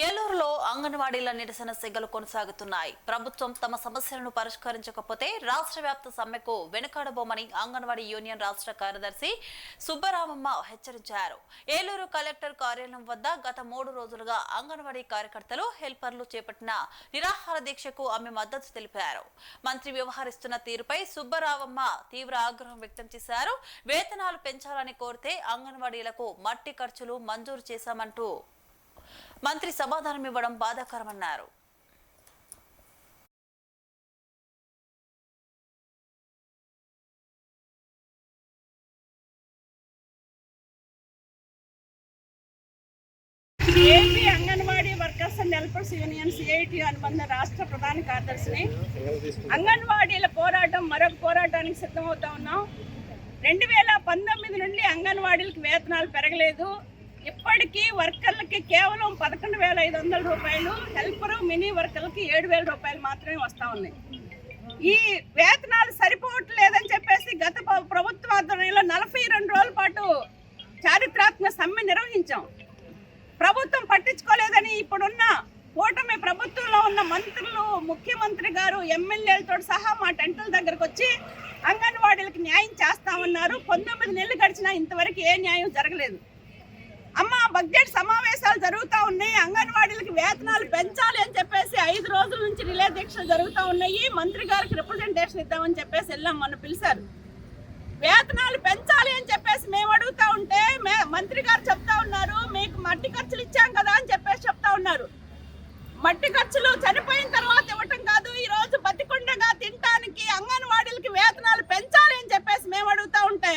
ఏలూరులో అంగన్వాడీల నిరసన సెగలు కొనసాగుతున్నాయి. ప్రభుత్వం తమ సమస్యలను పరిష్కరించకపోతే రాష్ట్ర వ్యాప్త సమ్మెకు వెనుకాడబోమని అంగన్వాడీ యూనియన్ రాష్ట్ర కార్యదర్శి సుబ్బరామమ్మ హెచ్చరించారు. ఏలూరు కలెక్టర్ కార్యాలయం వద్ద గత 3 రోజులుగా అంగన్వాడీ కార్యకర్తలు, హెల్పర్లు చేపట్టిన నిరాహార దీక్షకు ఆమె మద్దతు తెలిపారు. మంత్రి వ్యవహరిస్తున్న తీరుపై సుబ్బరామమ్మ తీవ్ర ఆగ్రహం వ్యక్తం చేశారు. వేతనాలు పెంచాలని కోరితే అంగన్వాడీలకు మట్టి ఖర్చులు మంజూరు చేశామంటూ మంత్రి సమాధానం ఇవ్వడం బాధాకరమన్నారు. AP anganwadi workers and helpers union CITU అనుబంధ రాష్ట్ర ప్రధాన కార్యదర్శిని. అంగన్వాడీల పోరాటం మరొక పోరాటానికి సిద్ధమవుతా ఉన్నాం. 2019 నుండి అంగన్వాడీలకు వేతనాలు పెరగలేదు. ఇప్పటికీ వర్కర్లకి కేవలం 11,500 రూపాయలు, హెల్పరు మినీ వర్కర్లకి 7,000 రూపాయలు మాత్రమే వస్తూ ఉన్నాయి. ఈ వేతనాలు సరిపోవట్లేదని చెప్పేసి గత ప్రభుత్వ ఆధ్వర్యంలో 42 రోజుల పాటు చారిత్రాత్మక సమ్మె నిర్వహించాం. ప్రభుత్వం పట్టించుకోలేదని ఇప్పుడున్న కూటమి ప్రభుత్వంలో ఉన్న మంత్రులు, ముఖ్యమంత్రి గారు, ఎమ్మెల్యేలతో సహా మా టెంట్ల దగ్గరకు వచ్చి అంగన్వాడీలకు న్యాయం చేస్తామన్నారు. 19 నెలలు గడిచినా ఇంతవరకు ఏ న్యాయం జరగలేదు. బడ్జెట్ సమావేశాలు జరుగుతూ ఉన్నాయి. అంగన్వాడీలకు వేతనాలు పెంచాలి అని చెప్పేసి 5 రోజుల నుంచి రిలే దీక్షలు జరుగుతూ ఉన్నాయి. మంత్రి గారికి రిప్రజెంటేషన్ ఇద్దామని చెప్పేసి వెళ్ళాం, మొన్న పిలిచారు. వేతనాలు పెంచాలి అని చెప్పేసి మేము అడుగుతా ఉంటే మంత్రి గారు చెప్తా ఉన్నారు, మీకు మట్టి ఖర్చులు ఇచ్చాం కదా అని చెప్పేసి చెప్తా ఉన్నారు. మట్టి ఖర్చులు చనిపోయిన తర్వాత ఇవ్వటం కాదు, ఈ రోజు బతికుండగా తినడానికి అంగన్వాడీలకి వేతనాలు పెంచాలి అని చెప్పేసి మేము అడుగుతా ఉంటే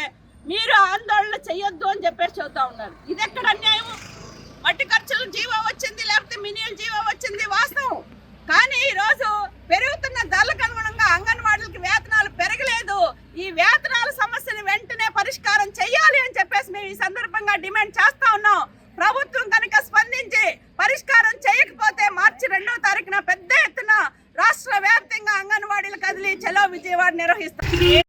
మీరు ఆందోళన చెయ్యొద్దు అని చెప్పేసి చెబుతా ఉన్నారు. ఇది ఎక్కడ అన్యాయం? మట్టి ఖర్చులు జీవో వచ్చింది, లేకపోతే మినియల్ జీవో వచ్చింది వాస్తవం. కానీ ఈరోజు పెరుగుతున్న ధరలకు అనుగుణంగా అంగన్వాడీలకి వేతనాలు పెరగలేదు. ఈ వేతనాల సమస్యను వెంటనే పరిష్కారం చెయ్యాలి అని చెప్పేసి మేము ఈ సందర్భంగా డిమాండ్ చేస్తా ఉన్నాం. ప్రభుత్వం కనుక స్పందించి పరిష్కారం చేయకపోతే మార్చి 2వ తారీఖున పెద్ద ఎత్తున రాష్ట్ర వ్యాప్తంగా అంగన్వాడీలు కదిలి చలో విజయవాడ నిర్వహిస్తాం.